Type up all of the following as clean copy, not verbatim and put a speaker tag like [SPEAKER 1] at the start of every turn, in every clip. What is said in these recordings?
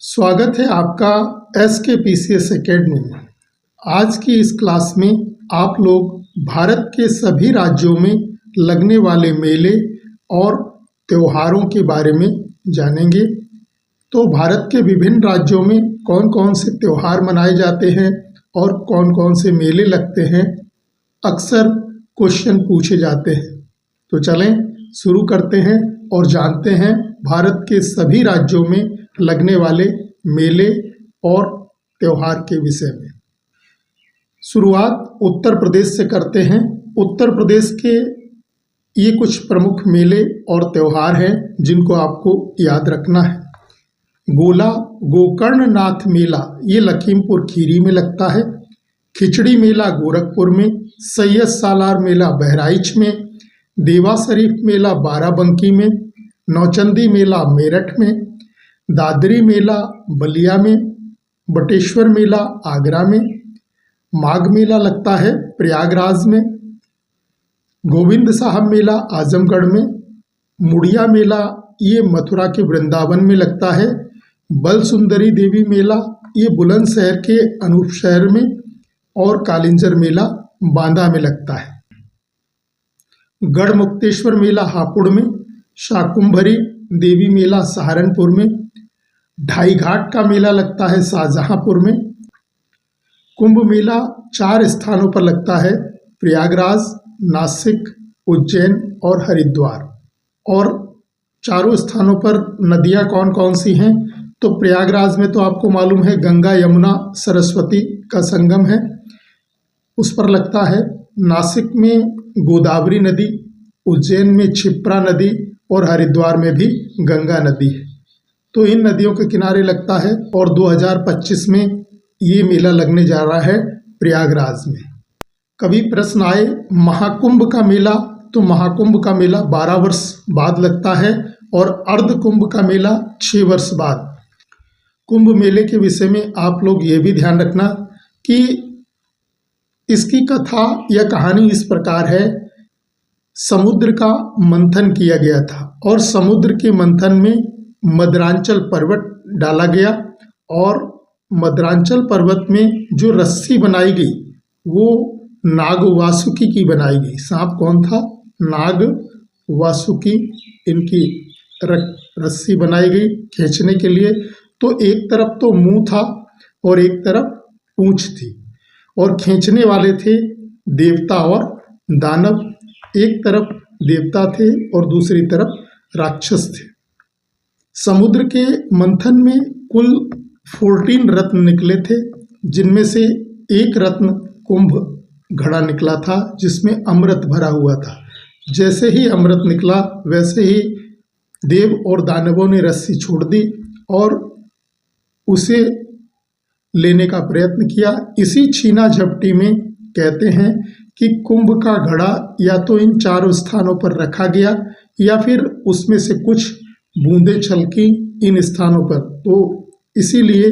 [SPEAKER 1] स्वागत है आपका SKPCS एकेडमी में। आज की इस क्लास में आप लोग भारत के सभी राज्यों में लगने वाले मेले और त्योहारों के बारे में जानेंगे। तो भारत के विभिन्न राज्यों में कौन कौन से त्योहार मनाए जाते हैं और कौन कौन से मेले लगते हैं, अक्सर क्वेश्चन पूछे जाते हैं। तो चलें शुरू करते हैं और जानते हैं भारत के सभी राज्यों में लगने वाले मेले और त्योहार के विषय में। शुरुआत उत्तर प्रदेश से करते हैं। उत्तर प्रदेश के ये कुछ प्रमुख मेले और त्योहार हैं जिनको आपको याद रखना है। गोला गोकर्णनाथ मेला ये लखीमपुर खीरी में लगता है। खिचड़ी मेला गोरखपुर में, सैयद सालार मेला बहराइच में, देवा शरीफ मेला बाराबंकी में, नौचंदी मेला मेरठ में, दादरी मेला बलिया में, बटेश्वर मेला आगरा में, माघ मेला लगता है प्रयागराज में, गोविंद साहब मेला आजमगढ़ में, मुड़िया मेला ये मथुरा के वृंदावन में लगता है, बल सुंदरी देवी मेला ये बुलंदशहर के अनूप शहर में और कालिंजर मेला बांदा में लगता है। गढ़मुक्तेश्वर मेला हापुड़ में, शाकुंभरी देवी मेला सहारनपुर में, ढाई घाट का मेला लगता है शाहजहांपुर में। कुंभ मेला 4 स्थानों पर लगता है, प्रयागराज, नासिक, उज्जैन और हरिद्वार। और चारों स्थानों पर नदियां कौन कौन सी हैं? तो प्रयागराज में तो आपको मालूम है गंगा यमुना सरस्वती का संगम है, उस पर लगता है। नासिक में गोदावरी नदी, उज्जैन में क्षिप्रा नदी और हरिद्वार में भी गंगा नदी है। तो इन नदियों के किनारे लगता है और 2025 में ये मेला लगने जा रहा है प्रयागराज में। कभी प्रश्न आए महाकुंभ का मेला, तो महाकुंभ का मेला 12 वर्ष बाद लगता है और अर्ध कुंभ का मेला 6 वर्ष बाद। कुंभ मेले के विषय में आप लोग ये भी ध्यान रखना कि इसकी कथा या कहानी इस प्रकार है। समुद्र का मंथन किया गया था और समुद्र के मंथन में मदरांचल पर्वत डाला गया और मदरांचल पर्वत में जो रस्सी बनाई गई वो नाग वासुकी की बनाई गई। सांप कौन था? नाग वासुकी, इनकी रस्सी बनाई गई खींचने के लिए। तो एक तरफ तो मुंह था और एक तरफ पूंछ थी और खींचने वाले थे देवता और दानव। एक तरफ देवता थे और दूसरी तरफ राक्षस थे। समुद्र के मंथन में कुल 14 रत्न निकले थे, जिनमें से एक रत्न कुंभ घड़ा निकला था जिसमें अमृत भरा हुआ था। जैसे ही अमृत निकला वैसे ही देव और दानवों ने रस्सी छोड़ दी और उसे लेने का प्रयत्न किया। इसी छीना झपटी में कहते हैं कि कुंभ का घड़ा या तो इन 4 स्थानों पर रखा गया या फिर उसमें से कुछ बूंदें छलकी इन स्थानों पर। तो इसीलिए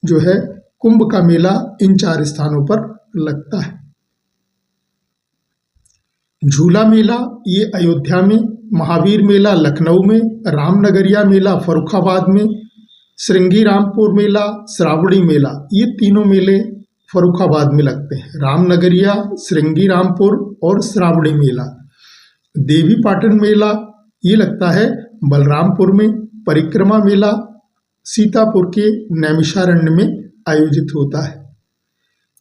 [SPEAKER 1] जो है कुंभ का मेला इन 4 स्थानों पर लगता है। झूला मेला ये अयोध्या में, महावीर मेला लखनऊ में, रामनगरिया मेला फर्रुखाबाद में, श्रृंगीरामपुर मेला, श्रावणी मेला ये तीनों मेले फर्रुखाबाद में लगते हैं। रामनगरिया, श्रृंगीरामपुर और श्रावणी मेला। देवी पाटन मेला ये लगता है बलरामपुर में। परिक्रमा मेला सीतापुर के नैमिषारण्य में आयोजित होता है।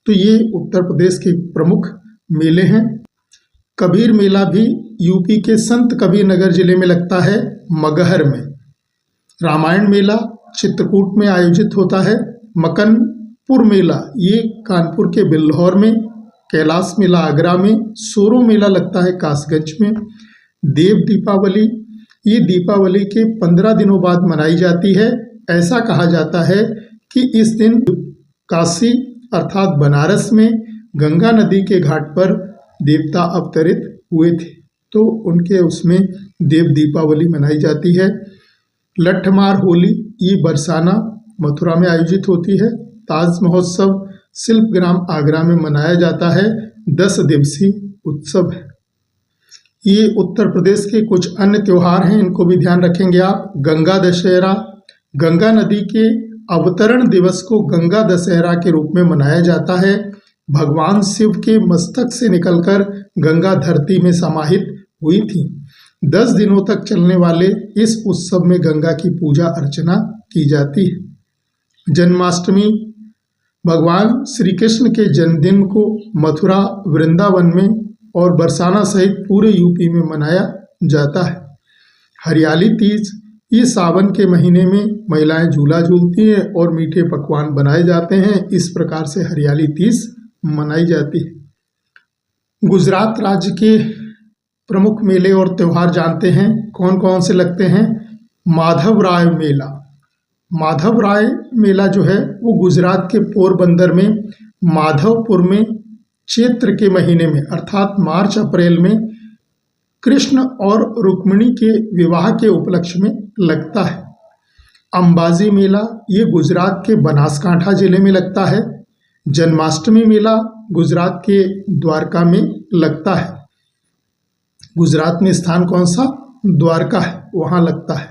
[SPEAKER 1] तो ये उत्तर प्रदेश के प्रमुख मेले हैं। कबीर मेला भी यूपी के संत कबीर नगर जिले में लगता है, मगहर में। रामायण मेला चित्रकूट में आयोजित होता है। मकनपुर मेला ये कानपुर के बिल्हौर में। कैलाश मेला आगरा में। सोरो मेला लगता है कासगंज में। देव दीपावली ये दीपावली के 15 दिनों बाद मनाई जाती है। ऐसा कहा जाता है कि इस दिन काशी अर्थात बनारस में गंगा नदी के घाट पर देवता अवतरित हुए थे, तो उनके उसमें देव दीपावली मनाई जाती है। लट्ठमार होली ये बरसाना मथुरा में आयोजित होती है। ताज महोत्सव शिल्पग्राम आगरा में मनाया जाता है। 10 दिवसीय उत्सव है। ये उत्तर प्रदेश के कुछ अन्य त्योहार हैं, इनको भी ध्यान रखेंगे आप। गंगा दशहरा, गंगा नदी के अवतरण दिवस को गंगा दशहरा के रूप में मनाया जाता है। भगवान शिव के मस्तक से निकलकर गंगा धरती में समाहित हुई थी। 10 दिनों तक चलने वाले इस उत्सव में गंगा की पूजा अर्चना की जाती है। जन्माष्टमी भगवान श्री कृष्ण के जन्मदिन को मथुरा, वृंदावन में और बरसाना सहित पूरे यूपी में मनाया जाता है। हरियाली तीज, ये सावन के महीने में महिलाएं झूला झूलती हैं और मीठे पकवान बनाए जाते हैं। इस प्रकार से हरियाली तीज मनाई जाती है। गुजरात राज्य के प्रमुख मेले और त्यौहार जानते हैं, कौन कौन से लगते हैं। माधवराय मेला। माधवराय मेला जो है वो गुजरात के पोरबंदर में माधवपुर में चैत्र के महीने में अर्थात मार्च अप्रैल में कृष्ण और रुक्मिणी के विवाह के उपलक्ष्य में लगता है। अंबाजी मेला, ये गुजरात के बनासकांठा जिले में लगता है। जन्माष्टमी मेला गुजरात के द्वारका में लगता है। गुजरात में स्थान कौन सा? द्वारका है, वहाँ लगता है।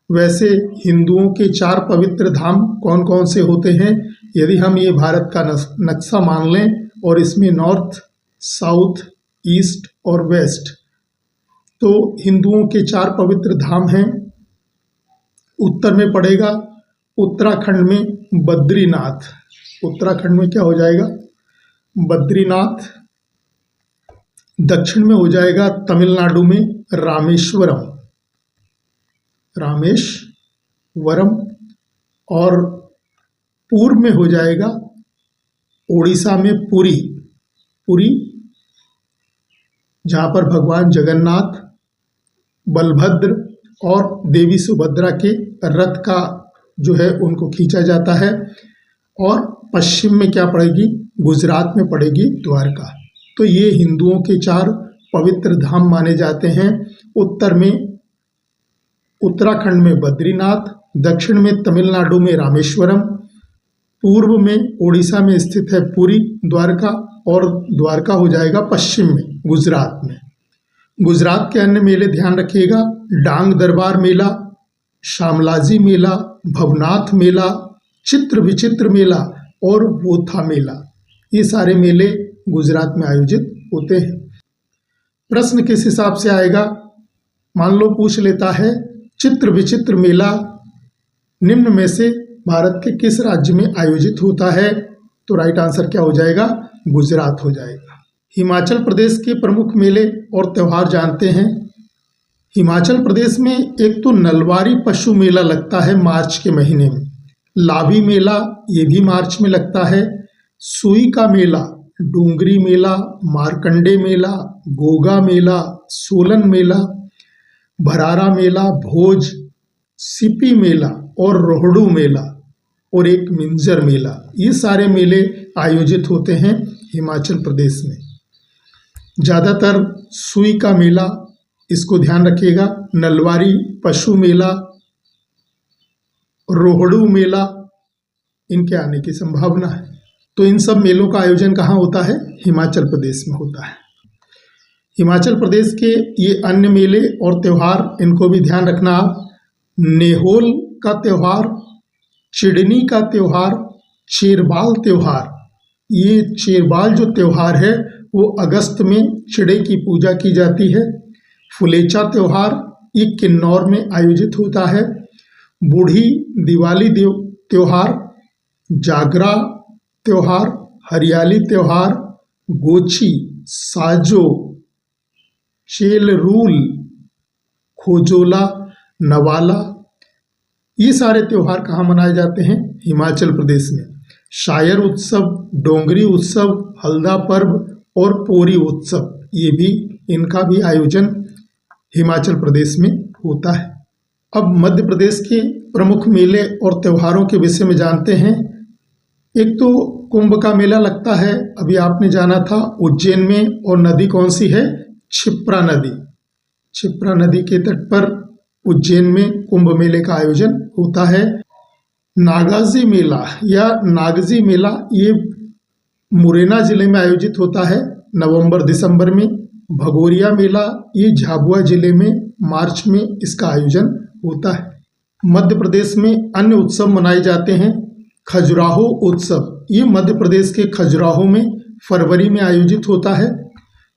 [SPEAKER 1] वैसे हिंदुओं के 4 पवित्र धाम कौन कौन से होते हैं? यदि हम ये भारत का नक्शा मान लें और इसमें नॉर्थ, साउथ, ईस्ट और वेस्ट, तो हिंदुओं के 4 पवित्र धाम हैं। उत्तर में पड़ेगा उत्तराखंड में बद्रीनाथ। उत्तराखंड में क्या हो जाएगा? बद्रीनाथ। दक्षिण में हो जाएगा तमिलनाडु में रामेश्वरम, रामेश्वरम। और पूर्व में हो जाएगा उड़ीसा में पुरी, पुरी, जहाँ पर भगवान जगन्नाथ, बलभद्र और देवी सुभद्रा के रथ का जो है उनको खींचा जाता है। और पश्चिम में क्या पड़ेगी? गुजरात में पड़ेगी द्वारका। तो ये हिंदुओं के 4 पवित्र धाम माने जाते हैं। उत्तर में उत्तराखंड में बद्रीनाथ, दक्षिण में तमिलनाडु में रामेश्वरम, पूर्व में उड़ीसा में स्थित है पुरी, द्वारका, और द्वारका हो जाएगा पश्चिम में गुजरात में। गुजरात के अन्य मेले ध्यान रखिएगा। डांग दरबार मेला, शामलाजी मेला, भवनाथ मेला, चित्र विचित्र मेला और वोथा मेला, ये सारे मेले गुजरात में आयोजित होते हैं। प्रश्न किस हिसाब से आएगा? मान लो पूछ लेता है चित्र विचित्र मेला निम्न में से भारत के किस राज्य में आयोजित होता है? तो राइट आंसर क्या हो जाएगा? गुजरात हो जाएगा। हिमाचल प्रदेश के प्रमुख मेले और त्यौहार जानते हैं। हिमाचल प्रदेश में एक तो नलवारी पशु मेला लगता है मार्च के महीने में। लावी मेला, ये भी मार्च में लगता है। सुई का मेला, डूंगरी मेला, मारकंडे मेला, गोगा मेला, सोलन मेला, भरारा मेला, भोज, सिपी मेला और रोहड़ू मेला और एक मिंजर मेला, ये सारे मेले आयोजित होते हैं हिमाचल प्रदेश में। ज़्यादातर सुई का मेला, इसको ध्यान रखिएगा। नलवारी पशु मेला, रोहड़ू मेला, इनके आने की संभावना है। तो इन सब मेलों का आयोजन कहाँ होता है? हिमाचल प्रदेश में होता है। हिमाचल प्रदेश के ये अन्य मेले और त्यौहार, इनको भी ध्यान रखना आप। नेहोल का त्यौहार, चिड़नी का त्यौहार, चेरबाल त्यौहार। ये चेरबाल जो त्यौहार है वो अगस्त में चिड़े की पूजा की जाती है। फुलेचा त्यौहार ये किन्नौर में आयोजित होता है। बूढ़ी दिवाली त्यौहार, जागरा त्यौहार, हरियाली त्यौहार, गोची, साजो, चेलरूल, खोजोला, नवाला, ये सारे त्यौहार कहाँ मनाए जाते हैं? हिमाचल प्रदेश में। शायर उत्सव, डोंगरी उत्सव, हल्दा पर्व और पोरी उत्सव, ये भी, इनका भी आयोजन हिमाचल प्रदेश में होता है। अब मध्य प्रदेश के प्रमुख मेले और त्योहारों के विषय में जानते हैं। एक तो कुंभ का मेला लगता है, अभी आपने जाना था उज्जैन में, और नदी कौन सी है? क्षिप्रा नदी। क्षिप्रा नदी के तट पर उज्जैन में कुंभ मेले का आयोजन होता है। नागाजी मेला या नागजी मेला, ये मुरैना जिले में आयोजित होता है नवंबर दिसंबर में। भगोरिया मेला, ये झाबुआ जिले में मार्च में इसका आयोजन होता है। मध्य प्रदेश में अन्य उत्सव मनाए जाते हैं। खजुराहो उत्सव, ये मध्य प्रदेश के खजुराहो में फरवरी में आयोजित होता है।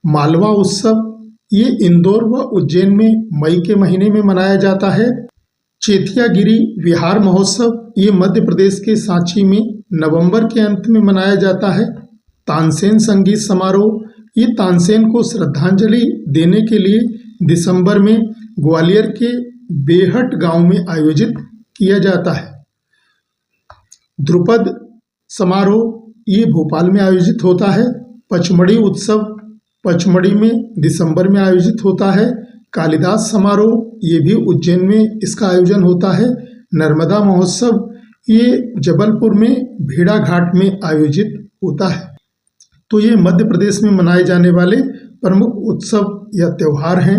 [SPEAKER 1] मालवा उत्सव, ये इंदौर व उज्जैन में मई के महीने में मनाया जाता है। चेतियागिरी विहार महोत्सव, ये मध्य प्रदेश के सांची में नवंबर के अंत में मनाया जाता है। तानसेन संगीत समारोह, ये तानसेन को श्रद्धांजलि देने के लिए दिसंबर में ग्वालियर के बेहट गांव में आयोजित किया जाता है। ध्रुपद समारोह, ये भोपाल में आयोजित होता है। पचमढ़ी उत्सव पचमढ़ी में दिसंबर में आयोजित होता है। कालिदास समारोह, ये भी उज्जैन में इसका आयोजन होता है। नर्मदा महोत्सव, ये जबलपुर में भेड़ा घाट में आयोजित होता है। तो ये मध्य प्रदेश में मनाए जाने वाले प्रमुख उत्सव या त्यौहार हैं।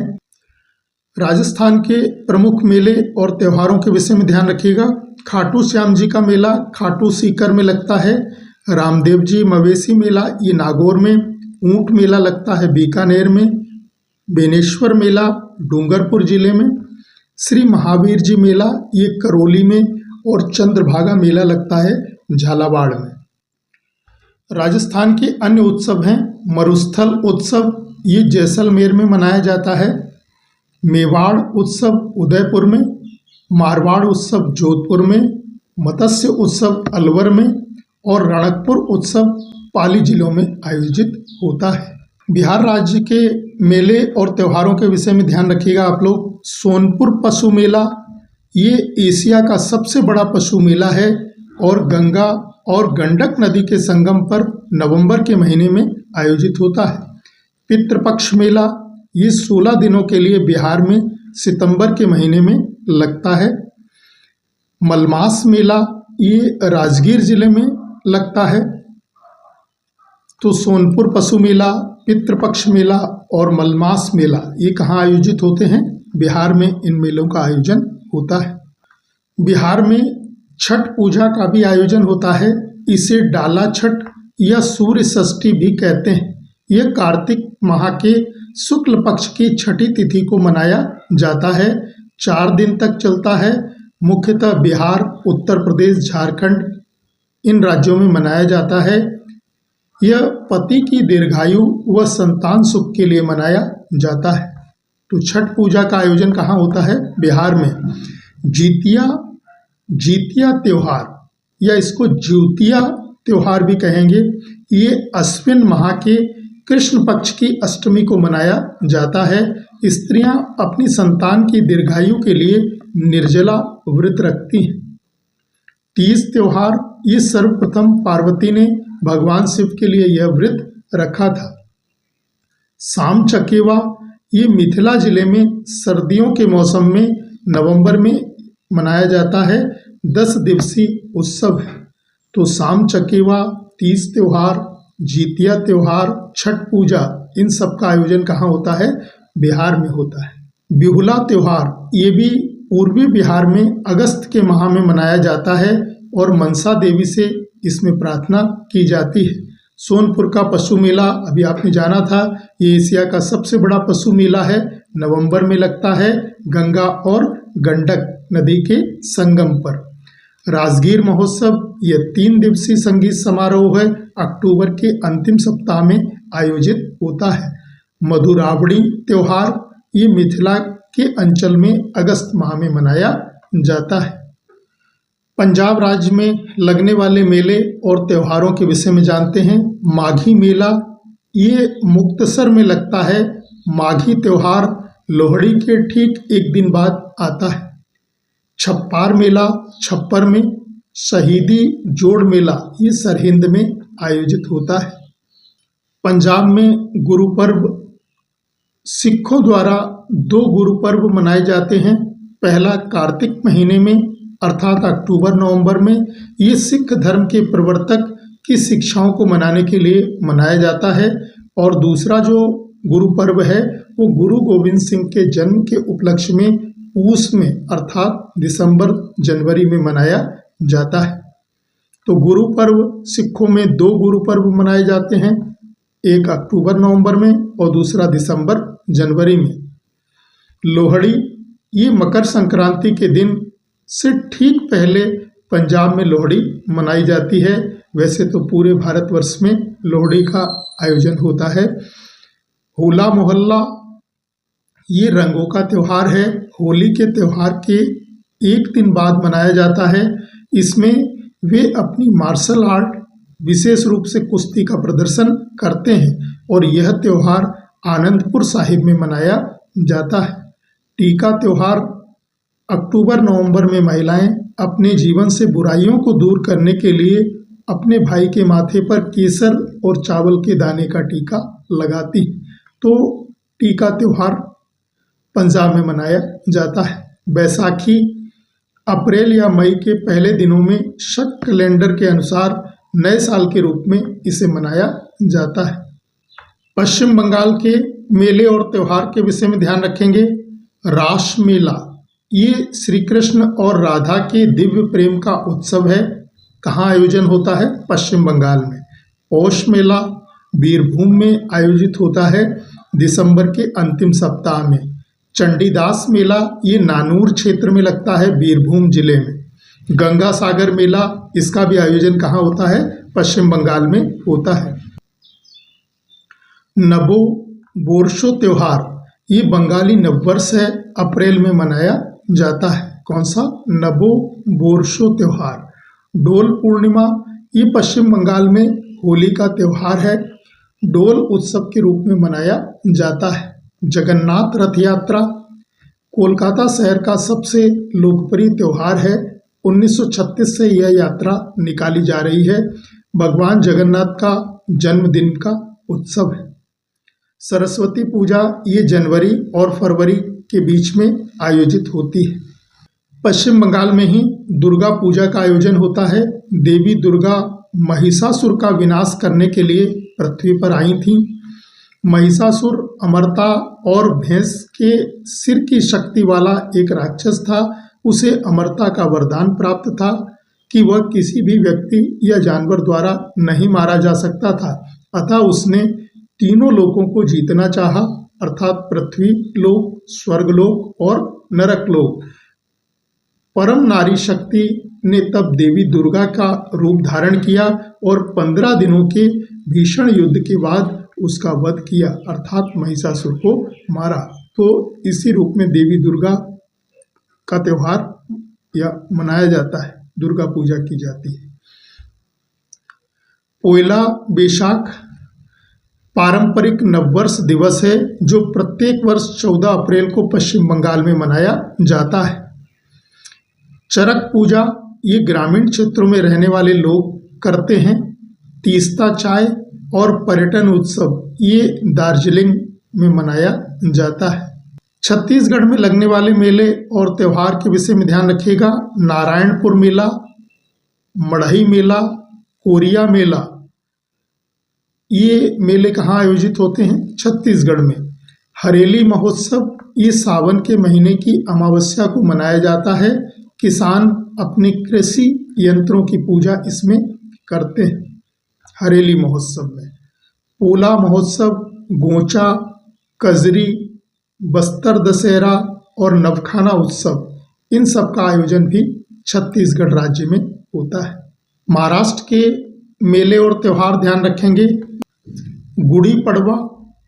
[SPEAKER 1] राजस्थान के प्रमुख मेले और त्योहारों के विषय में ध्यान रखिएगा। खाटू श्याम जी का मेला खाटू सीकर में लगता है। रामदेव जी मवेशी मेला, ये नागौर में। ऊंट मेला लगता है बीकानेर में। बेनेश्वर मेला डूंगरपुर जिले में। श्री महावीर जी मेला, ये करौली में। और चंद्रभागा मेला लगता है झालावाड़ में। राजस्थान के अन्य उत्सव हैं। मरुस्थल उत्सव, ये जैसलमेर में मनाया जाता है। मेवाड़ उत्सव उदयपुर में। मारवाड़ उत्सव जोधपुर में। मत्स्य उत्सव अलवर में। और रणकपुर उत्सव पाली जिलों में आयोजित होता है। बिहार राज्य के मेले और त्योहारों के विषय में ध्यान रखिएगा आप लोग। सोनपुर पशु मेला, ये एशिया का सबसे बड़ा पशु मेला है और गंगा और गंडक नदी के संगम पर नवंबर के महीने में आयोजित होता है। पितृपक्ष मेला, ये 16 दिनों के लिए बिहार में सितंबर के महीने में लगता है। मलमास मेला, ये राजगीर जिले में लगता है। तो सोनपुर पशु मेला, पितृपक्ष मेला और मलमास मेला, ये कहाँ आयोजित होते हैं? बिहार में इन मेलों का आयोजन होता है। बिहार में छठ पूजा का भी आयोजन होता है। इसे डाला छठ या सूर्य षष्ठी भी कहते हैं। यह कार्तिक माह के शुक्ल पक्ष की छठी तिथि को मनाया जाता है। 4 दिन तक चलता है। मुख्यतः बिहार, उत्तर प्रदेश, झारखंड, इन राज्यों में मनाया जाता है। यह पति की दीर्घायु व संतान सुख के लिए मनाया जाता है। तो छठ पूजा का आयोजन कहाँ होता है? बिहार में। जीतिया त्योहार या इसको ज्योतिया त्योहार भी कहेंगे, ये अश्विन माह के कृष्ण पक्ष की अष्टमी को मनाया जाता है। स्त्रियां अपनी संतान की दीर्घायु के लिए निर्जला व्रत रखती हैं। तीज त्योहार, ये सर्वप्रथम पार्वती ने भगवान शिव के लिए यह व्रत रखा था। साम चकेवा, ये मिथिला जिले में सर्दियों के मौसम में नवंबर में मनाया जाता है। 10 दिवसीय उत्सव है। तो साम चकेवा, तीज त्योहार, जीतिया त्योहार, छठ पूजा, इन सब का आयोजन कहाँ होता है? बिहार में होता है। बिहुला त्योहार, ये भी पूर्वी बिहार में अगस्त के माह में मनाया जाता है और मनसा देवी से इसमें प्रार्थना की जाती है। सोनपुर का पशु मेला अभी आपने जाना था, ये एशिया का सबसे बड़ा पशु मेला है। नवंबर में लगता है गंगा और गंडक नदी के संगम पर। राजगीर महोत्सव, यह 3 दिवसीय संगीत समारोह है। अक्टूबर के अंतिम सप्ताह में आयोजित होता है। मधुरावड़ी त्योहार, ये मिथिला के अंचल में अगस्त माह में मनाया जाता है। पंजाब राज्य में लगने वाले मेले और त्योहारों के विषय में जानते हैं। माघी मेला, ये मुक्तसर में लगता है। माघी त्योहार लोहड़ी के ठीक एक दिन बाद आता है। छप्पार मेला छप्पर में। शहीदी जोड़ मेला, ये सरहिंद में आयोजित होता है। पंजाब में गुरु पर्व, सिखों द्वारा 2 गुरु पर्व मनाए जाते हैं। पहला कार्तिक महीने में अर्थात अक्टूबर नवंबर में, ये सिख धर्म के प्रवर्तक की शिक्षाओं को मनाने के लिए मनाया जाता है। और दूसरा जो गुरु पर्व है वो गुरु गोविंद सिंह के जन्म के उपलक्ष्य में पूस में अर्थात दिसंबर जनवरी में मनाया जाता है। तो गुरु पर्व सिखों में 2 गुरु पर्व मनाए जाते हैं, एक अक्टूबर नवंबर में और दूसरा दिसंबर जनवरी में। लोहड़ी, ये मकर संक्रांति के दिन से ठीक पहले पंजाब में लोहड़ी मनाई जाती है। वैसे तो पूरे भारतवर्ष में लोहड़ी का आयोजन होता है। होला मोहल्ला ये रंगों का त्यौहार है। होली के त्यौहार के एक दिन बाद मनाया जाता है। इसमें वे अपनी मार्शल आर्ट विशेष रूप से कुश्ती का प्रदर्शन करते हैं और यह त्यौहार आनंदपुर साहिब में मनाया जाता है। टीका त्यौहार अक्टूबर-नवंबर में महिलाएं अपने जीवन से बुराइयों को दूर करने के लिए अपने भाई के माथे पर केसर और चावल के दाने का टीका लगाती। तो टीका त्यौहार पंजाब में मनाया जाता है। बैसाखी अप्रैल या मई के पहले दिनों में शक कैलेंडर के अनुसार नए साल के रूप में इसे मनाया जाता है। पश्चिम बंगाल के मेले और त्यौहार के विषय में ध्यान रखेंगे। रास मेला ये श्री कृष्ण और राधा के दिव्य प्रेम का उत्सव है। कहाँ आयोजन होता है? पश्चिम बंगाल में। पौष मेला बीरभूम में आयोजित होता है दिसंबर के अंतिम सप्ताह में। चंडीदास मेला ये नानूर क्षेत्र में लगता है, बीरभूम जिले में। गंगा सागर मेला इसका भी आयोजन कहाँ होता है? पश्चिम बंगाल में होता है। नबो बोर्शो त्योहार ये बंगाली नववर्ष है, अप्रैल में मनाया जाता है। कौन सा? नबो बोर्शो त्योहार। डोल पूर्णिमा ये पश्चिम बंगाल में होली का त्यौहार है, डोल उत्सव के रूप में मनाया जाता है। जगन्नाथ रथ यात्रा कोलकाता शहर का सबसे लोकप्रिय त्यौहार है। 1936 से यह यात्रा निकाली जा रही है। भगवान जगन्नाथ का जन्मदिन का उत्सव है। सरस्वती पूजा ये जनवरी और फरवरी के बीच में आयोजित होती है। पश्चिम बंगाल में ही दुर्गा पूजा का आयोजन होता है। देवी दुर्गा महिषासुर का विनाश करने के लिए पृथ्वी पर आई थीं। महिषासुर अमरता और भैंस के सिर की शक्ति वाला एक राक्षस था। उसे अमरता का वरदान प्राप्त था कि वह किसी भी व्यक्ति या जानवर द्वारा नहीं मारा जा सकता था। अतः उसने तीनों लोकों को जीतना चाहा, अर्थात पृथ्वी लोक, स्वर्गलोक और नरक लोक। परम नारी शक्ति ने तब देवी दुर्गा का रूप धारण किया और 15 दिनों के भीषण युद्ध के बाद उसका वध किया, अर्थात महिषासुर को मारा। तो इसी रूप में देवी दुर्गा का त्यौहार या मनाया जाता है, दुर्गा पूजा की जाती है। पोयला बैसाख पारंपरिक नववर्ष दिवस है जो प्रत्येक वर्ष 14 अप्रैल को पश्चिम बंगाल में मनाया जाता है। चरक पूजा ये ग्रामीण क्षेत्रों में रहने वाले लोग करते हैं। तीस्ता चाय और पर्यटन उत्सव ये दार्जिलिंग में मनाया जाता है। छत्तीसगढ़ में लगने वाले मेले और त्यौहार के विषय में ध्यान रखिएगा। नारायणपुर मेला, मढ़ई मेला, कोरिया मेला ये मेले कहाँ आयोजित होते हैं? छत्तीसगढ़ में। हरेली महोत्सव ये सावन के महीने की अमावस्या को मनाया जाता है। किसान अपने कृषि यंत्रों की पूजा इसमें करते हैं हरेली महोत्सव में। पोला महोत्सव, गोचा, कजरी, बस्तर दशहरा और नवखाना उत्सव इन सब का आयोजन भी छत्तीसगढ़ राज्य में होता है। महाराष्ट्र के मेले और त्यौहार ध्यान रखेंगे। गुड़ी पड़वा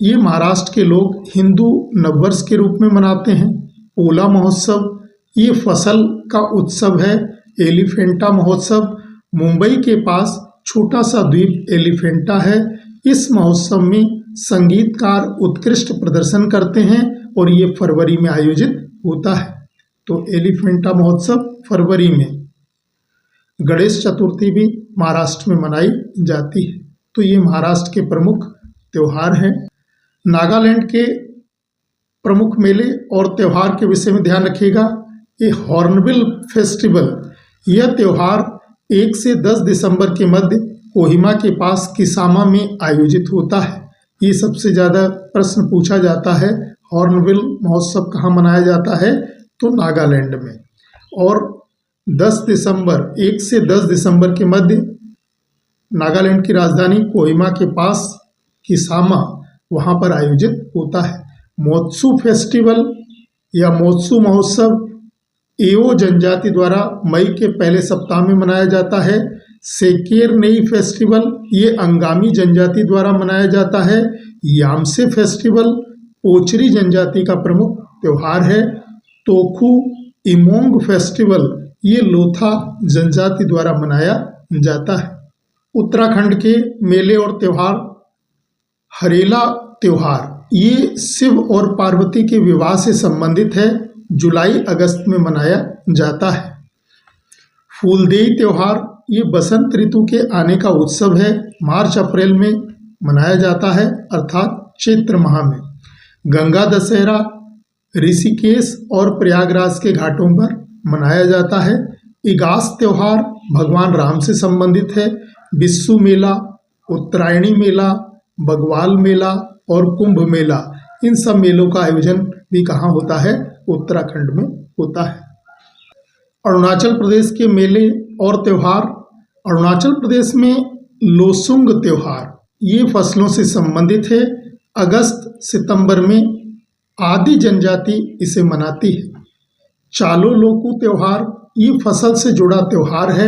[SPEAKER 1] ये महाराष्ट्र के लोग हिंदू नववर्ष के रूप में मनाते हैं। पोला महोत्सव ये फसल का उत्सव है। एलिफेंटा महोत्सव मुंबई के पास छोटा सा द्वीप एलिफेंटा है। इस महोत्सव में संगीतकार उत्कृष्ट प्रदर्शन करते हैं और ये फरवरी में आयोजित होता है। तो एलिफेंटा महोत्सव फरवरी में। गणेश चतुर्थी भी महाराष्ट्र में मनाई जाती है। तो ये महाराष्ट्र के प्रमुख त्यौहार हैं। नागालैंड के प्रमुख मेले और त्यौहार के विषय में ध्यान रखिएगा। ये हॉर्नबिल फेस्टिवल यह त्यौहार 1 से 10 दिसंबर के मध्य कोहिमा के पास किसामा में आयोजित होता है। ये सबसे ज़्यादा प्रश्न पूछा जाता है, हॉर्नबिल महोत्सव कहाँ मनाया जाता है? तो नागालैंड में। और 1 से 10 दिसंबर के मध्य नागालैंड की राजधानी कोहिमा के पास किसामा वहाँ पर आयोजित होता है। मोत्सू फेस्टिवल या मोत्सू महोत्सव एओ जनजाति द्वारा मई के पहले सप्ताह में मनाया जाता है। सेकेर नई फेस्टिवल ये अंगामी जनजाति द्वारा मनाया जाता है। यामसे फेस्टिवल ओचरी जनजाति का प्रमुख त्यौहार है। तोखू इमोंग फेस्टिवल ये लोथा जनजाति द्वारा मनाया जाता है। उत्तराखंड के मेले और त्यौहार। हरेला त्यौहार ये शिव और पार्वती के विवाह से संबंधित है। जुलाई अगस्त में मनाया जाता है। फूलदेई त्यौहार ये बसंत ऋतु के आने का उत्सव है। मार्च अप्रैल में मनाया जाता है अर्थात चैत्र माह में। गंगा दशहरा ऋषिकेश और प्रयागराज के घाटों पर मनाया जाता है। इगास त्यौहार भगवान राम से संबंधित है। बिस्सू मेला, उत्तरायणी मेला, बगवाल मेला और कुंभ मेला, इन सब मेलों का आयोजन भी कहाँ होता है? उत्तराखंड में होता है। अरुणाचल प्रदेश के मेले और त्यौहार। अरुणाचल प्रदेश में लोसुंग त्यौहार ये फसलों से संबंधित है। अगस्त सितंबर में आदि जनजाति इसे मनाती है। चालो लोकू त्यौहार ये फसल से जुड़ा त्यौहार है।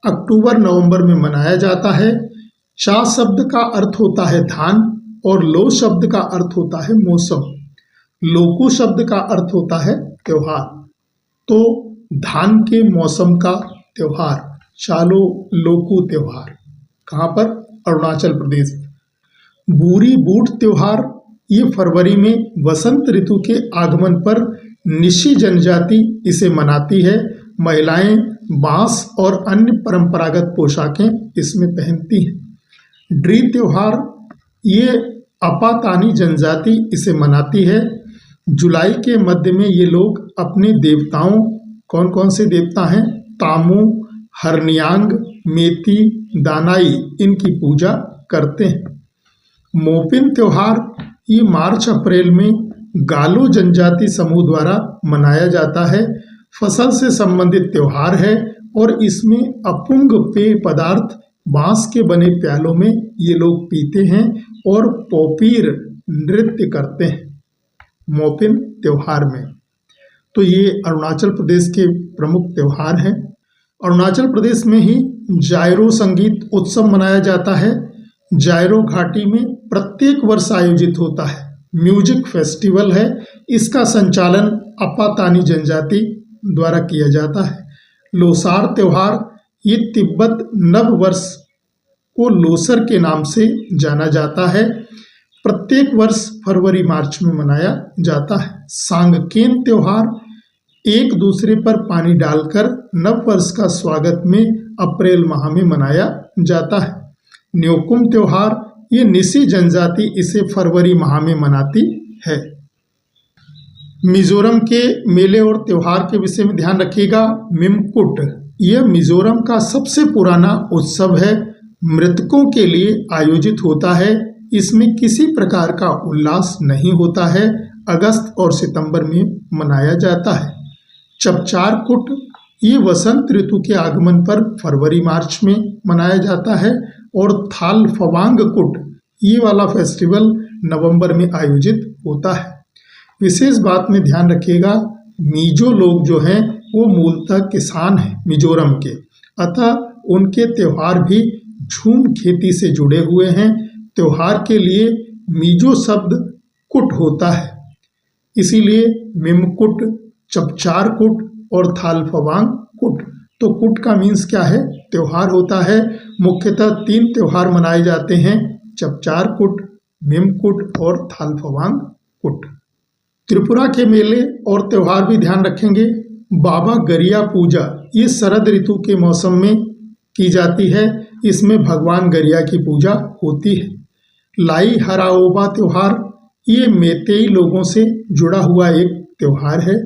[SPEAKER 1] अक्टूबर नवंबर में मनाया जाता है। चा शब्द का अर्थ होता है धान और लो शब्द का अर्थ होता है मौसम। लोकू शब्द का अर्थ होता है त्योहार। तो धान के मौसम का त्योहार चालो लोकू त्योहार कहाँ पर? अरुणाचल प्रदेश। बूरी बूट त्योहार ये फरवरी में वसंत ऋतु के आगमन पर निशी जनजाति इसे मनाती है। महिलाएं बांस और अन्य परंपरागत पोशाकें इसमें पहनती हैं। ड्री त्योहार ये अपातानी जनजाति इसे मनाती है। जुलाई के मध्य में ये लोग अपने देवताओं, कौन कौन से देवता हैं? तामू, हरनियांग, मेती, दानाई, इनकी पूजा करते हैं। मोपिन त्योहार ये मार्च अप्रैल में गालो जनजाति समूह द्वारा मनाया जाता है। फसल से संबंधित त्योहार है और इसमें अपुंग पेय पदार्थ बांस के बने प्यालों में ये लोग पीते हैं और पोपीर नृत्य करते हैं मोपिन त्योहार में। तो ये अरुणाचल प्रदेश के प्रमुख त्योहार हैं। अरुणाचल प्रदेश में ही जायरो संगीत उत्सव मनाया जाता है। जायरो घाटी में प्रत्येक वर्ष आयोजित होता है। म्यूजिक फेस्टिवल है। इसका संचालन अपातानी जनजाति द्वारा किया जाता है। लोसार त्योहार ये तिब्बत नव वर्ष को लोसर के नाम से जाना जाता है। प्रत्येक वर्ष फरवरी मार्च में मनाया जाता है। सांगकेन त्योहार एक दूसरे पर पानी डालकर नव वर्ष का स्वागत में अप्रैल माह में मनाया जाता है। न्योकुम त्योहार ये निसी जनजाति इसे फरवरी माह में मनाती है। मिजोरम के मेले और त्योहार के विषय में ध्यान रखिएगा। मिमकुट यह मिजोरम का सबसे पुराना उत्सव है। मृतकों के लिए आयोजित होता है। इसमें किसी प्रकार का उल्लास नहीं होता है। अगस्त और सितंबर में मनाया जाता है। चपचार कुट ये वसंत ऋतु के आगमन पर फरवरी मार्च में मनाया जाता है। और थाल फवांग कुट ये वाला फेस्टिवल नवंबर में आयोजित होता है। विशेष बात में ध्यान रखिएगा, मिजो लोग जो हैं वो मूलतः किसान हैं मिजोरम के, अतः उनके त्यौहार भी झूम खेती से जुड़े हुए हैं। त्योहार के लिए मिजो शब्द कुट होता है, इसीलिए मिमकुट, चपचार कुट और थालफवांग कुट। तो कुट का मीन्स क्या है? त्योहार होता है। मुख्यतः 3 त्योहार मनाए जाते हैं, चपचार कुट, मिमकुट और थालफवांग कुट। त्रिपुरा के मेले और त्योहार भी ध्यान रखेंगे। बाबा गरिया पूजा ये शरद ऋतु के मौसम में की जाती है। इसमें भगवान गरिया की पूजा होती है। लाई हराओबा त्योहार ये मेतेई लोगों से जुड़ा हुआ एक त्योहार है।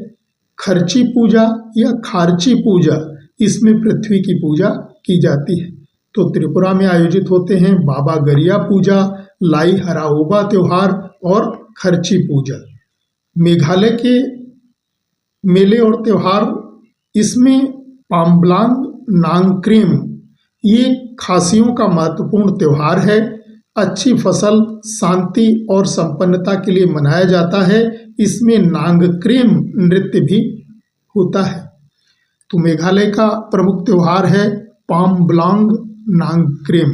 [SPEAKER 1] खर्ची पूजा या खारची पूजा इसमें पृथ्वी की पूजा की जाती है। तो त्रिपुरा में आयोजित होते हैं बाबा गरिया पूजा, लाई हराओबा त्योहार और खर्ची पूजा। मेघालय के मेले और त्योहार, इसमें पाम्बलांग नांगक्रेम ये खासियों का महत्वपूर्ण त्योहार है। अच्छी फसल, शांति और संपन्नता के लिए मनाया जाता है। इसमें नांगक्रेम नृत्य भी होता है। तो मेघालय का प्रमुख त्यौहार है पाम्बलांग नांगक्रेम।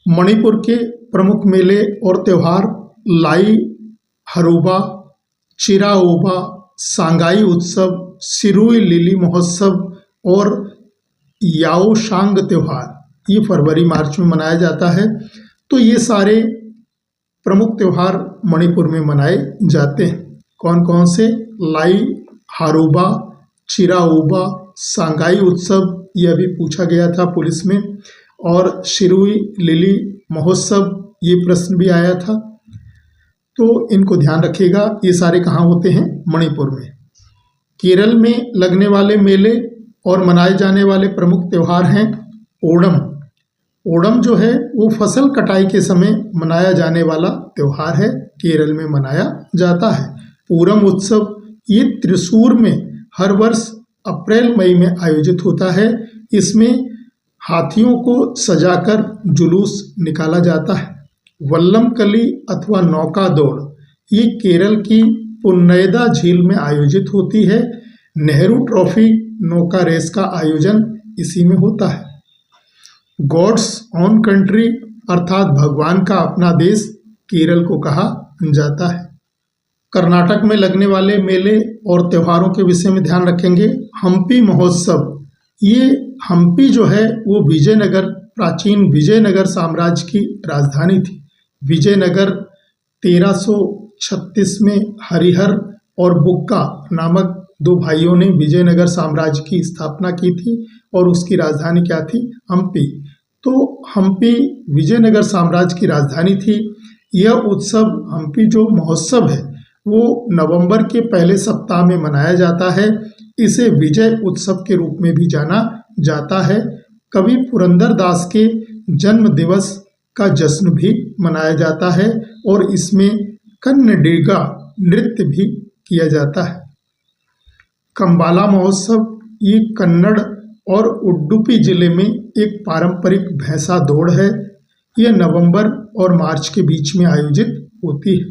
[SPEAKER 1] मणिपुर के प्रमुख मेले और त्यौहार लाई हरोबा, चिराओबा, सांगाई उत्सव, सिरुई लिली महोत्सव और याओशांग त्यौहार, ये फरवरी मार्च में मनाया जाता है। तो ये सारे प्रमुख त्यौहार मणिपुर में मनाए जाते हैं। कौन कौन से? लाई हारोबा, चिराओबा, सांगाई उत्सव, यह भी पूछा गया था पुलिस में, और सिरुई लिली महोत्सव, ये प्रश्न भी आया था। तो इनको ध्यान रखिएगा। ये सारे कहाँ होते हैं? मणिपुर में। केरल में लगने वाले मेले और मनाए जाने वाले प्रमुख त्यौहार हैं ओणम। ओणम जो है वो फसल कटाई के समय मनाया जाने वाला त्यौहार है, केरल में मनाया जाता है। पूरम उत्सव ये त्रिशूर में हर वर्ष अप्रैल मई में आयोजित होता है। इसमें हाथियों को सजाकर जुलूस निकाला जाता है। वल्लमकली अथवा नौका दौड़ ये केरल की पुन्नैदा झील में आयोजित होती है। नेहरू ट्रॉफी नौका रेस का आयोजन इसी में होता है। गॉड्स ओन कंट्री अर्थात भगवान का अपना देश केरल को कहा जाता है। कर्नाटक में लगने वाले मेले और त्योहारों के विषय में ध्यान रखेंगे। हम्पी महोत्सव, ये हम्पी जो है वो विजयनगर, प्राचीन विजयनगर साम्राज्य की राजधानी थी। विजयनगर 1336 में हरिहर और बुक्का नामक दो भाइयों ने विजयनगर साम्राज्य की स्थापना की थी और उसकी राजधानी क्या थी? हम्पी। तो हम्पी विजयनगर साम्राज्य की राजधानी थी। यह उत्सव, हम्पी जो महोत्सव है, वो नवंबर के पहले सप्ताह में मनाया जाता है। इसे विजय उत्सव के रूप में भी जाना जाता है। कवि पुरंदरदास के जन्म दिवस का जश्न भी मनाया जाता है और इसमें कन्नडिगा नृत्य भी किया जाता है। कंबाला महोत्सव ये कन्नड़ और उडुपी जिले में एक पारंपरिक भैंसा दौड़ है। यह नवंबर और मार्च के बीच में आयोजित होती है।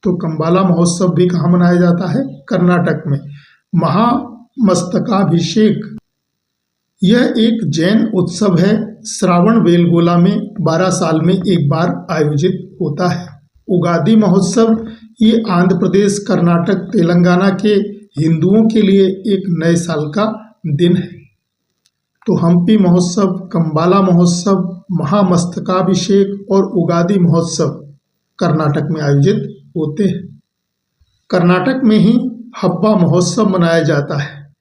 [SPEAKER 1] तो कंबाला महोत्सव भी कहाँ मनाया जाता है? कर्नाटक में। महामस्तकाभिषेक यह एक जैन उत्सव है। श्रावण बेलगोला में 12 साल में एक बार आयोजित होता है। उगादि महोत्सव ये आंध्र प्रदेश, कर्नाटक, तेलंगाना के हिंदुओं के लिए एक नए साल का दिन है। तो हम्पी महोत्सव, कंबाला महोत्सव, महामस्तकाभिषेक और उगादि महोत्सव कर्नाटक में आयोजित होते हैं। कर्नाटक में ही हब्बा महोत्सव मनाया जाता है।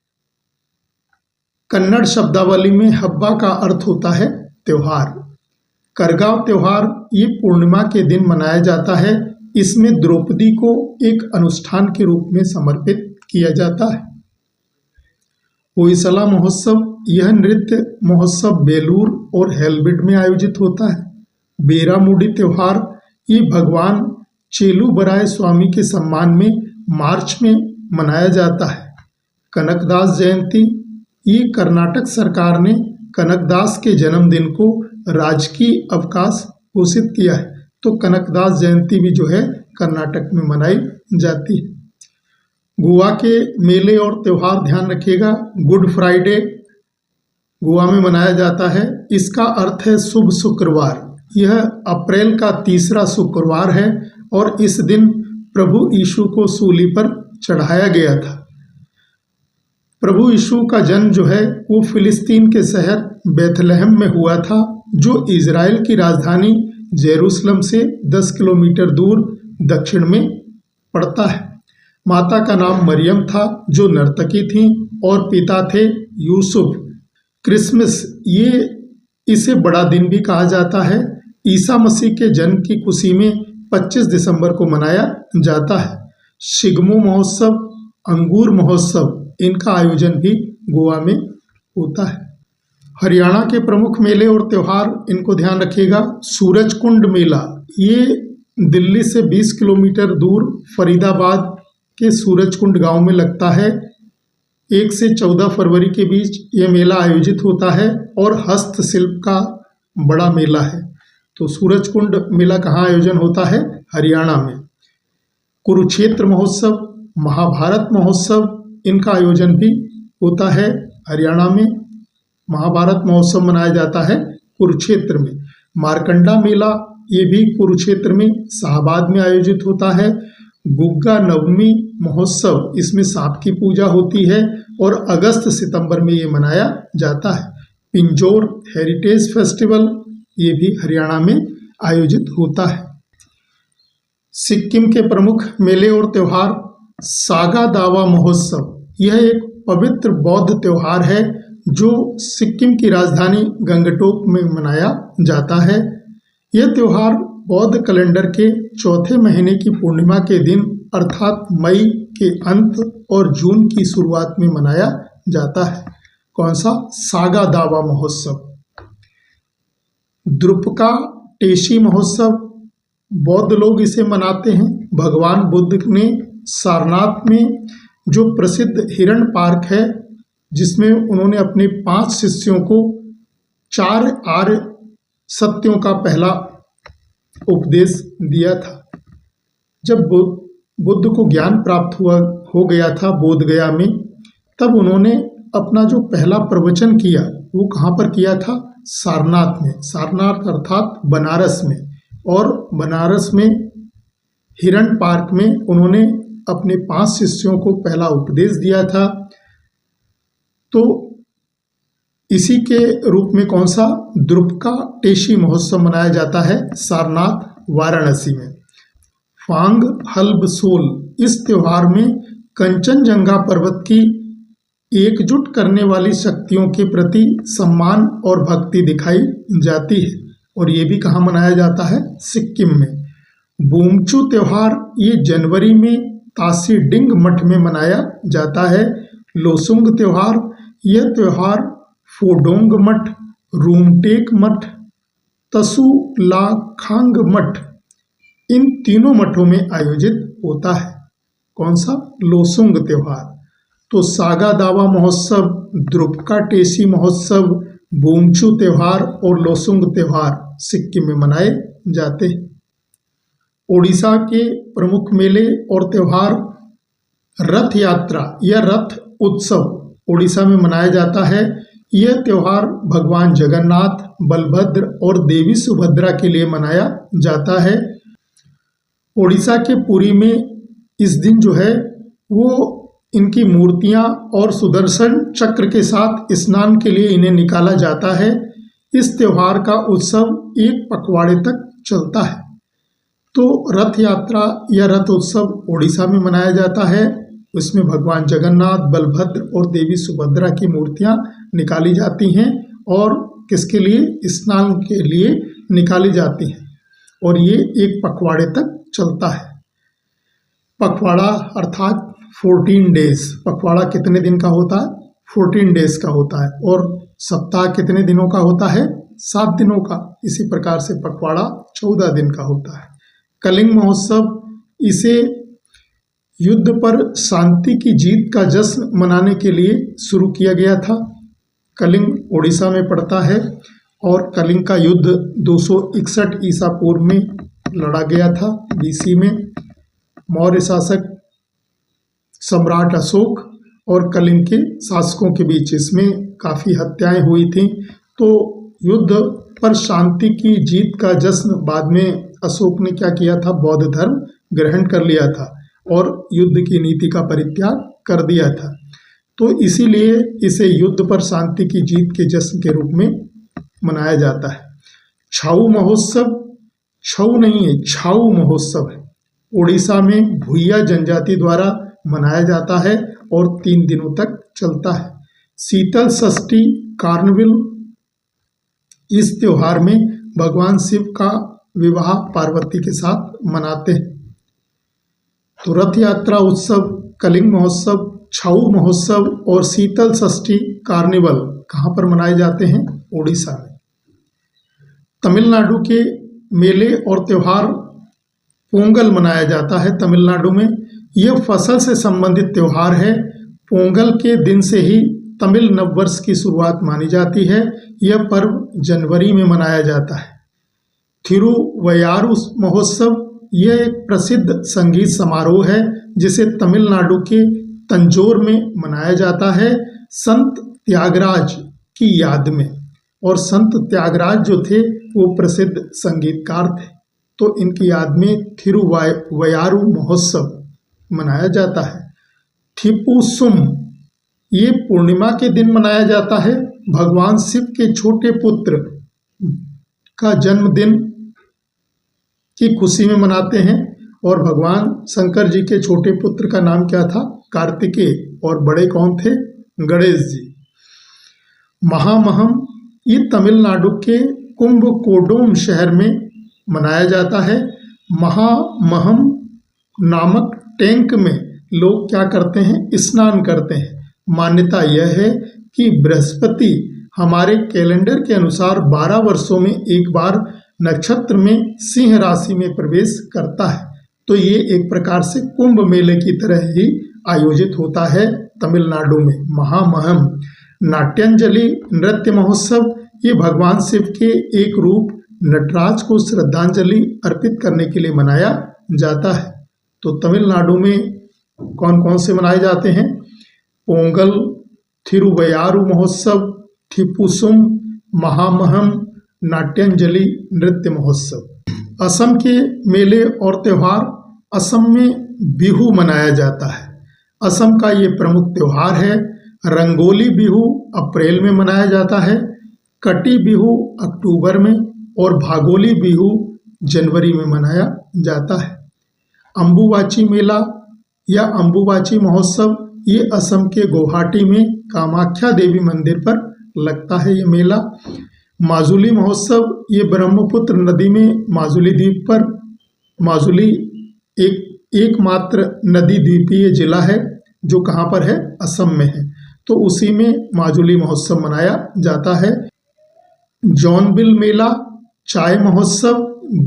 [SPEAKER 1] कन्नड़ शब्दावली में हब्बा का अर्थ होता है त्योहार। करगाव त्योहार ये पूर्णिमा के दिन मनाया जाता है। इसमें द्रौपदी को एक अनुष्ठान के रूप में समर्पित किया जाता है। होयसला महोत्सव यह नृत्य महोत्सव बेलूर और हेलबिड में आयोजित होता है। बेरामुडी त्योहार ये भगवान चेलुबराय स्वामी के सम्मान में मार्च में मनाया जाता है। कनकदास जयंती ये कर्नाटक सरकार ने कनकदास के जन्मदिन को राजकीय अवकाश घोषित किया है। तो कनकदास जयंती भी जो है कर्नाटक में मनाई जाती है। गोवा के मेले और त्यौहार ध्यान रखिएगा। गुड फ्राइडे गोवा में मनाया जाता है। इसका अर्थ है शुभ शुक्रवार। यह अप्रैल का तीसरा शुक्रवार है और इस दिन प्रभु यीशु को सूली पर चढ़ाया गया था। प्रभु यीशु का जन्म जो है वो फिलिस्तीन के शहर बेथलेहम में हुआ था, जो इजराइल की राजधानी जेरूसलम से 10 किलोमीटर दूर दक्षिण में पड़ता है। माता का नाम मरियम था, जो नर्तकी थी, और पिता थे यूसुफ। क्रिसमस ये इसे बड़ा दिन भी कहा जाता है। ईसा मसीह के जन्म की खुशी में 25 दिसंबर को मनाया जाता है। शिगमो महोत्सव, अंगूर महोत्सव, इनका आयोजन भी गोवा में होता है। हरियाणा के प्रमुख मेले और त्यौहार, इनको ध्यान रखिएगा। सूरजकुंड मेला ये दिल्ली से 20 किलोमीटर दूर फरीदाबाद के सूरजकुंड गांव में लगता है। 1 से 14 फरवरी के बीच ये मेला आयोजित होता है और हस्तशिल्प का बड़ा मेला है। तो सूरजकुंड मेला कहाँ आयोजन होता है? हरियाणा में। कुरुक्षेत्र महोत्सव, महाभारत महोत्सव, इनका आयोजन भी होता है हरियाणा में। महाभारत महोत्सव मनाया जाता है कुरुक्षेत्र में। मारकंडा मेला ये भी कुरुक्षेत्र में शाहबाद में आयोजित होता है। गुग्गा नवमी महोत्सव, इसमें सांप की पूजा होती है और अगस्त सितंबर में ये मनाया जाता है। पिंजौर हेरिटेज फेस्टिवल ये भी हरियाणा में आयोजित होता है। सिक्किम के प्रमुख मेले और त्यौहार, सागा दावा महोत्सव, यह एक पवित्र बौद्ध त्यौहार है जो सिक्किम की राजधानी गंगटोक में मनाया जाता है। यह त्यौहार बौद्ध कैलेंडर के चौथे महीने की पूर्णिमा के दिन अर्थात मई के अंत और जून की शुरुआत में मनाया जाता है। कौन सा? सागा दावा महोत्सव। द्रुपका टेशी महोत्सव, बौद्ध लोग इसे मनाते हैं। भगवान बुद्ध ने सारनाथ में जो प्रसिद्ध हिरण पार्क है, जिसमें उन्होंने अपने 5 शिष्यों को 4 आर्य सत्यों का पहला उपदेश दिया था। जब बुद्ध को ज्ञान प्राप्त हो गया था बोध गया में, तब उन्होंने अपना जो पहला प्रवचन किया वो कहाँ पर किया था? सारनाथ में। सारनाथ अर्थात बनारस में। और बनारस में हिरण पार्क में उन्होंने अपने 5 शिष्यों को पहला उपदेश दिया था। तो इसी के रूप में कौन सा? द्रुपका टेशी महोत्सव मनाया जाता है सारनाथ वाराणसी में। फांग हल्ब सोल, इस त्योहार में कंचनजंगा पर्वत की एकजुट करने वाली शक्तियों के प्रति सम्मान और भक्ति दिखाई जाती है। और ये भी कहाँ मनाया जाता है? सिक्किम में। बोमचू त्योहार ये जनवरी में तासी डिंग मठ में मनाया जाता है। लोसुंग त्योहार, यह त्योहार फोडोंग मठ, रूमटेक मठ, तसु ला खांग मठ, इन तीनों मठों में आयोजित होता है। कौन सा? लोसुंग त्योहार। तो सागा दावा महोत्सव, द्रुपका टेसी महोत्सव, बोमचू त्योहार और लोसुंग त्योहार सिक्किम में मनाए जाते हैं। ओडिशा के प्रमुख मेले और त्योहार, रथ यात्रा या रथ उत्सव ओडिशा में मनाया जाता है। यह त्योहार भगवान जगन्नाथ, बलभद्र और देवी सुभद्रा के लिए मनाया जाता है। ओडिशा के पुरी में इस दिन जो है वो इनकी मूर्तियां और सुदर्शन चक्र के साथ स्नान के लिए इन्हें निकाला जाता है। इस त्योहार का उत्सव 1 पखवाड़े तक चलता है। तो रथ यात्रा या रथ उत्सव ओडिशा में मनाया जाता है। उसमें भगवान जगन्नाथ, बलभद्र और देवी सुभद्रा की मूर्तियां निकाली जाती हैं और किसके लिए? स्नान के लिए निकाली जाती हैं। और ये 1 पखवाड़े तक चलता है। पखवाड़ा अर्थात 14 डेज। पखवाड़ा कितने दिन का होता है? 14 डेज का होता है। और सप्ताह कितने दिनों का होता है? 7 दिनों का। इसी प्रकार से पखवाड़ा 14 दिन का होता है। कलिंग महोत्सव, इसे युद्ध पर शांति की जीत का जश्न मनाने के लिए शुरू किया गया था। कलिंग ओडिशा में पड़ता है और कलिंग का युद्ध 261 ईसा पूर्व में लड़ा गया था बीसी में। मौर्य शासक सम्राट अशोक और कलिंग के शासकों के बीच इसमें काफ़ी हत्याएं हुई थीं। तो युद्ध पर शांति की जीत का जश्न बाद में अशोक ने क्या किया था? बौद्ध धर्म ग्रहण कर लिया था और युद्ध की नीति का परित्याग कर दिया था। तो इसीलिए इसे युद्ध पर शांति की जीत के जश्न के रूप में मनाया जाता है। छाऊ महोत्सव, छऊ नहीं है, छाऊ महोत्सव है। ओडिशा में भूइया जनजाति द्वारा मनाया जाता है और 3 दिनों तक चलता है। शीतल षष्ठी कार्निवल, इस त्योहार में भगवान शिव का विवाह पार्वती के साथ मनाते हैं। तो रथ यात्रा उत्सव, कलिंग महोत्सव, छाऊ महोत्सव और शीतल षष्ठी कार्निवल कहाँ पर मनाए जाते हैं? ओडिशा में। तमिलनाडु के मेले और त्योहार, पोंगल मनाया जाता है तमिलनाडु में। यह फसल से संबंधित त्योहार है। पोंगल के दिन से ही तमिल नववर्ष की शुरुआत मानी जाती है। यह पर्व जनवरी में मनाया जाता है। थिरुवयारू महोत्सव, यह एक प्रसिद्ध संगीत समारोह है जिसे तमिलनाडु के तंजौर में मनाया जाता है। संत त्यागराज की याद में। और संत त्यागराज जो थे वो प्रसिद्ध संगीतकार थे, तो इनकी याद में थिरुवयारू महोत्सव मनाया जाता है। थिपुसुम ये पूर्णिमा के दिन मनाया जाता है। भगवान शिव के छोटे पुत्र का जन्मदिन की खुशी में मनाते हैं। और भगवान शंकर जी के छोटे पुत्र का नाम क्या था? कार्तिकेय। और बड़े कौन थे? गणेश जी। महामहम ये तमिलनाडु के कुंभकोडम शहर में मनाया जाता है। महामहम नामक टैंक में लोग क्या करते हैं? स्नान करते हैं। मान्यता यह है कि बृहस्पति हमारे कैलेंडर के अनुसार 12 वर्षों में एक बार नक्षत्र में सिंह राशि में प्रवेश करता है। तो ये एक प्रकार से कुंभ मेले की तरह ही आयोजित होता है तमिलनाडु में। महामहम नाट्यांजलि नृत्य महोत्सव ये भगवान शिव के एक रूप नटराज को श्रद्धांजलि अर्पित करने के लिए मनाया जाता है। तो तमिलनाडु में कौन कौन से मनाए जाते हैं? पोंगल, थिरुवयारू महोत्सव, थिपुसुम, महामहम, नाट्यांजलि नृत्य महोत्सव। असम के मेले और त्यौहार। असम में बिहू मनाया जाता है। असम का ये प्रमुख त्यौहार है। रंगोली बिहू अप्रैल में मनाया जाता है, कटी बिहू अक्टूबर में और भागोली बिहू जनवरी में मनाया जाता है। अम्बुबाची मेला या अम्बुबाची महोत्सव ये असम के गुवाहाटी में कामाख्या देवी मंदिर पर लगता है ये मेला। माजुली महोत्सव ये ब्रह्मपुत्र नदी में माजुली द्वीप पर, माजुली एकमात्र नदी द्वीपीय जिला है जो कहाँ पर है? असम में है। तो उसी में माजुली महोत्सव मनाया जाता है। जौनबिल मेला, चाय महोत्सव,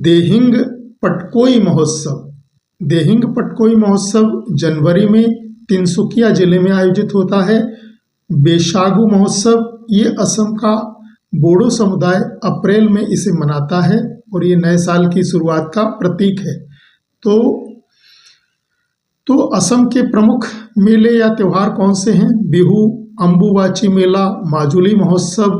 [SPEAKER 1] देहिंग पटकोई महोत्सव। देहिंग पटकोई महोत्सव जनवरी में तिनसुकिया जिले में आयोजित होता है। बैशागु महोत्सव ये असम का बोडो समुदाय अप्रैल में इसे मनाता है और ये नए साल की शुरुआत का प्रतीक है। तो असम के प्रमुख मेले या त्यौहार कौन से हैं? बिहू, अम्बुबाची मेला, माजुली महोत्सव,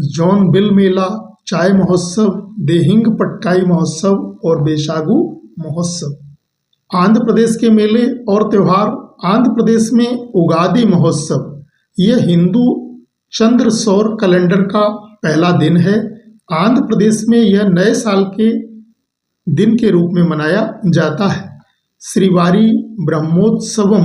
[SPEAKER 1] जौनबिल मेला, चाय महोत्सव, देहिंग पटकाई महोत्सव और बैशागु महोत्सव। आंध्र प्रदेश के मेले और त्यौहार। आंध्र प्रदेश में उगादि महोत्सव यह हिंदू चंद्र सौर कैलेंडर का पहला दिन है। आंध्र प्रदेश में यह नए साल के दिन के रूप में मनाया जाता है। श्रीवारी ब्रह्मोत्सवम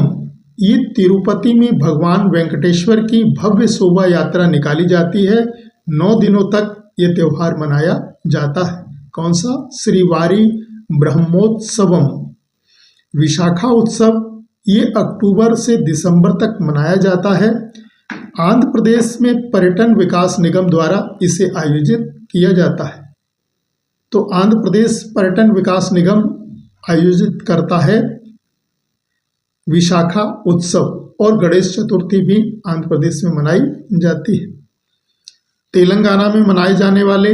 [SPEAKER 1] ये तिरुपति में भगवान वेंकटेश्वर की भव्य शोभा यात्रा निकाली जाती है। 9 दिनों तक ये त्यौहार मनाया जाता है। कौन सा? श्रीवारी ब्रह्मोत्सवम। विशाखा उत्सव ये अक्टूबर से दिसंबर तक मनाया जाता है। आंध्र प्रदेश में पर्यटन विकास निगम द्वारा इसे आयोजित किया जाता है। तो आंध्र प्रदेश पर्यटन विकास निगम आयोजित करता है विशाखा उत्सव। और गणेश चतुर्थी भी आंध्र प्रदेश में मनाई जाती है। तेलंगाना में मनाए जाने वाले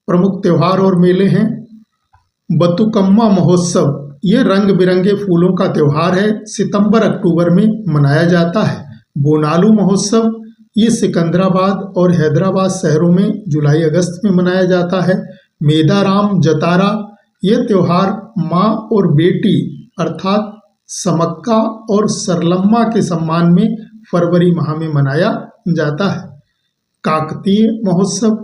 [SPEAKER 1] प्रमुख त्यौहार और मेले हैं। बतुकम्मा महोत्सव ये रंग बिरंगे फूलों का त्यौहार है। सितंबर अक्टूबर में मनाया जाता है। बोनालू महोत्सव ये सिकंदराबाद और हैदराबाद शहरों में जुलाई अगस्त में मनाया जाता है। मेदाराम जतारा ये त्यौहार माँ और बेटी अर्थात समक्का और सरलम्मा के सम्मान में फरवरी माह में मनाया जाता है। काकतीय महोत्सव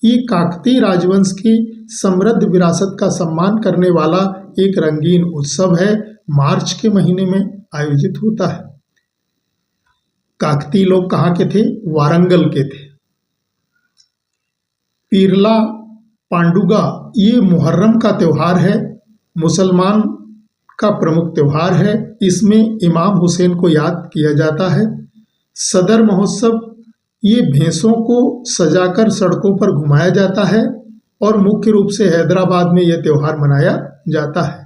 [SPEAKER 1] ये काकतीय राजवंश की समृद्ध विरासत का सम्मान करने वाला एक रंगीन उत्सव है। मार्च के महीने में आयोजित होता है। काकतीय लोग कहाँ के थे? वारंगल के थे। पीरला पांडुगा ये मुहर्रम का त्यौहार है। मुसलमान का प्रमुख त्यौहार है। इसमें इमाम हुसैन को याद किया जाता है। सदर महोत्सव ये भैंसों को सजाकर सड़कों पर घुमाया जाता है और मुख्य रूप से हैदराबाद में यह त्यौहार मनाया जाता है।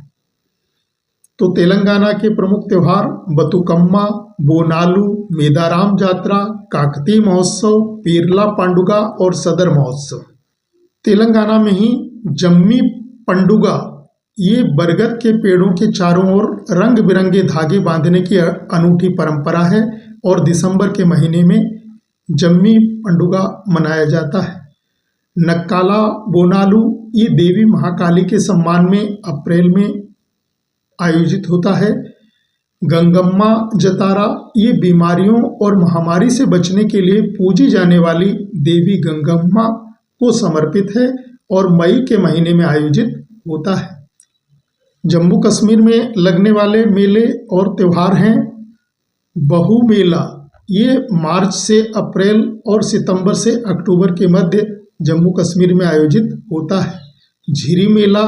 [SPEAKER 1] तो तेलंगाना के प्रमुख त्यौहार बतुकम्मा, बोनालू, मेदाराम जात्रा, काकतीय महोत्सव, पीरला पांडुगा और सदर महोत्सव। तेलंगाना में ही जम्मी पंडुगा ये बरगद के पेड़ों के चारों ओर रंग बिरंगे धागे बांधने की अनूठी परंपरा है और दिसंबर के महीने में जम्मी पंडुगा मनाया जाता है। नक्काला बोनालू ये देवी महाकाली के सम्मान में अप्रैल में आयोजित होता है। गंगम्मा जतारा ये बीमारियों और महामारी से बचने के लिए पूजी जाने वाली देवी गंगम्मा को समर्पित है और मई के महीने में आयोजित होता है। जम्मू कश्मीर में लगने वाले मेले और त्यौहार हैं बहु मेला, ये मार्च से अप्रैल और सितंबर से अक्टूबर के मध्य जम्मू कश्मीर में आयोजित होता है। झिरी मेला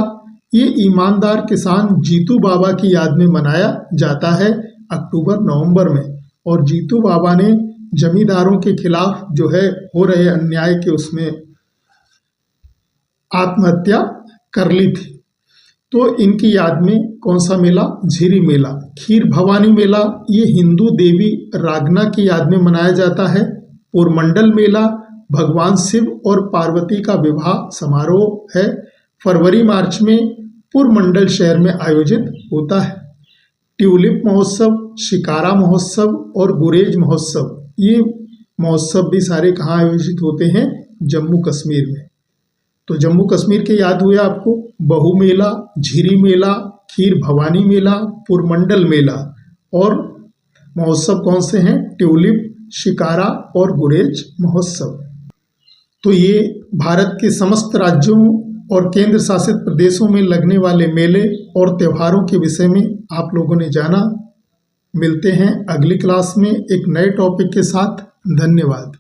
[SPEAKER 1] ये ईमानदार किसान जीतू बाबा की याद में मनाया जाता है अक्टूबर नवंबर में, और जीतू बाबा ने जमींदारों के खिलाफ जो है हो रहे अन्याय के उसमें आत्महत्या कर ली थी। तो इनकी याद में कौन सा मेला? झिरी मेला। खीर भवानी मेला ये हिंदू देवी रागना की याद में मनाया जाता है। पुरमंडल मेला भगवान शिव और पार्वती का विवाह समारोह है। फरवरी मार्च में पुरमंडल शहर में आयोजित होता है। ट्यूलिप महोत्सव, शिकारा महोत्सव और गुरेज महोत्सव ये महोत्सव भी सारे कहाँ आयोजित होते हैं? जम्मू कश्मीर में। तो जम्मू कश्मीर के याद हुए आपको बहु मेला, झिरी मेला, खीर भवानी मेला, पुरमंडल मेला, और महोत्सव कौन से हैं? ट्यूलिप, शिकारा और गुरेज महोत्सव। तो ये भारत के समस्त राज्यों और केंद्र शासित प्रदेशों में लगने वाले मेले और त्योहारों के विषय में आप लोगों ने जाना। मिलते हैं अगली क्लास में एक नए टॉपिक के साथ। धन्यवाद।